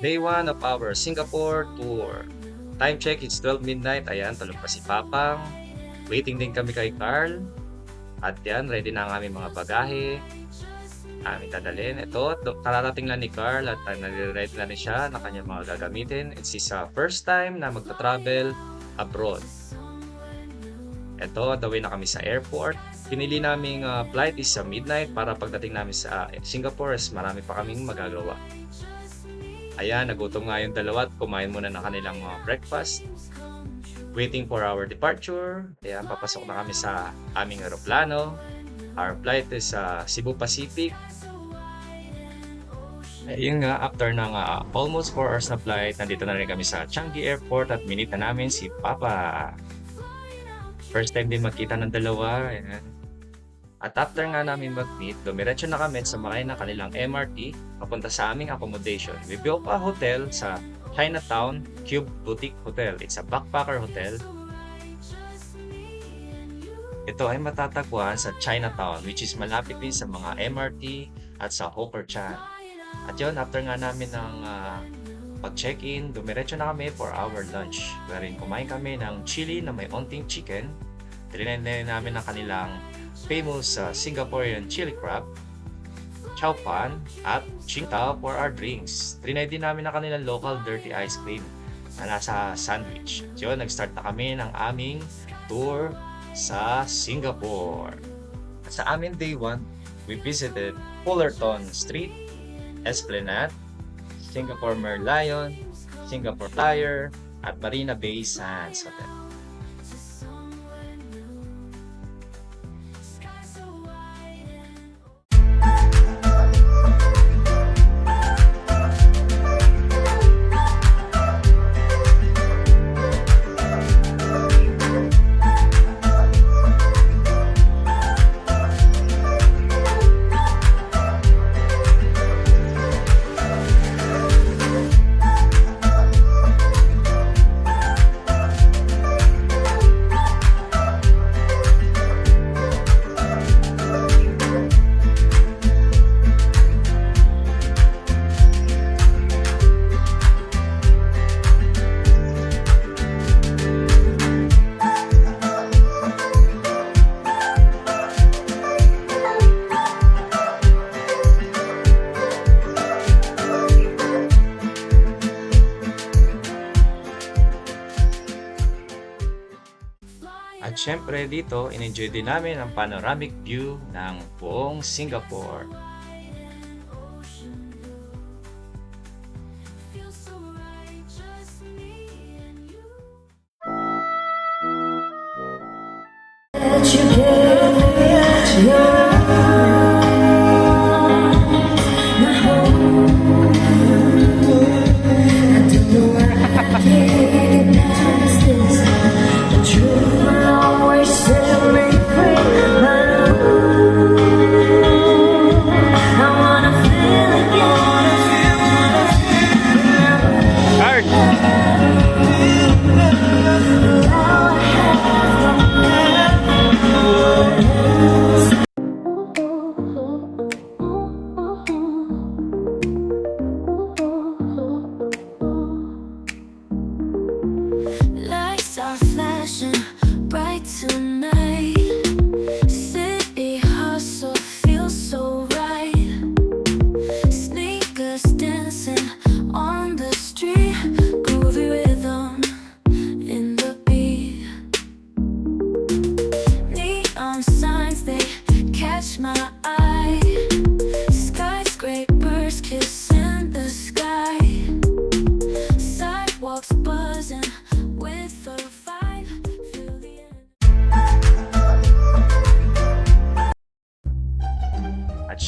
Day 1 of our Singapore tour. Time check, it's 12 midnight. Ayan, tulog pa si Papang. Waiting din kami kay Carl. At yan, ready na ang aming mga bagahe. Aming dadalhin. Ito, kararating lang ni Carl at nag-ready na rin siya na kanyang mga gagamitin. It's his first time na magta-travel abroad. Ito, the way na kami sa airport. Pinili naming flight is sa midnight para pagdating namin sa Singapore is marami pa kaming magagawa. Ayan, nagutom nga yung dalawa at kumain muna ng kanilang breakfast. Waiting for our departure. Ayan, papasok na kami sa aming aeroplano. Our flight is Cebu Pacific. Ayun nga, after ng almost 4 hours na flight, nandito na rin kami sa Changi Airport at minita namin si Papa. First time din magkita ng dalawa. Ayan. At after nga namin mag-meet, dumiretso na kami sa sumakay ng kanilang MRT papunta sa aming accommodation. We built a hotel sa Chinatown Cube Boutique Hotel. It's a backpacker hotel. Ito ay matatagpuan sa Chinatown, which is malapit din sa mga MRT at sa Hawker Chan. At yun, after nga namin ng pag-check-in, dumiretso na kami for our lunch. Wherein kumain kami ng chili na may onting chicken. Trinay namin ang kanilang famous Singaporean chili crab, chow pan, at Qingdao for our drinks. Trinay din namin ang kanilang local dirty ice cream na nasa sandwich. At yun, nag-start na kami ng aming tour sa Singapore. At sa aming day 1, we visited Fullerton Street, Esplanade, Singapore Merlion, Singapore Tire, at Marina Bay Sands Hotel. At syempre dito, in-enjoy din namin ang panoramic view ng buong Singapore.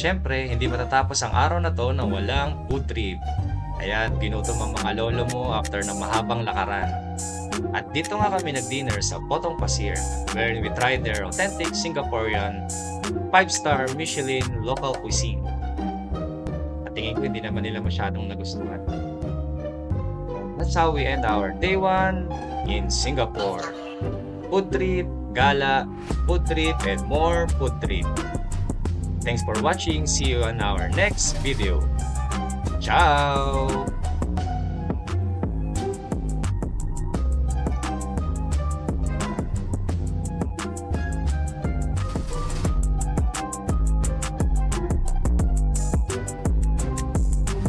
Siyempre, hindi matatapos ang araw na to na walang food trip. Ayan, ginutom ang mga lolo mo after ng mahabang lakaran. At dito nga kami nag-dinner sa Potong Pasir, where we tried their authentic Singaporean 5-star Michelin local cuisine. At tingin ko hindi naman nila masyadong nagustuhan. That's how we end our day 1 in Singapore. Food trip, gala, food trip, and more food trip. Thanks for watching. See you on our next video. Ciao!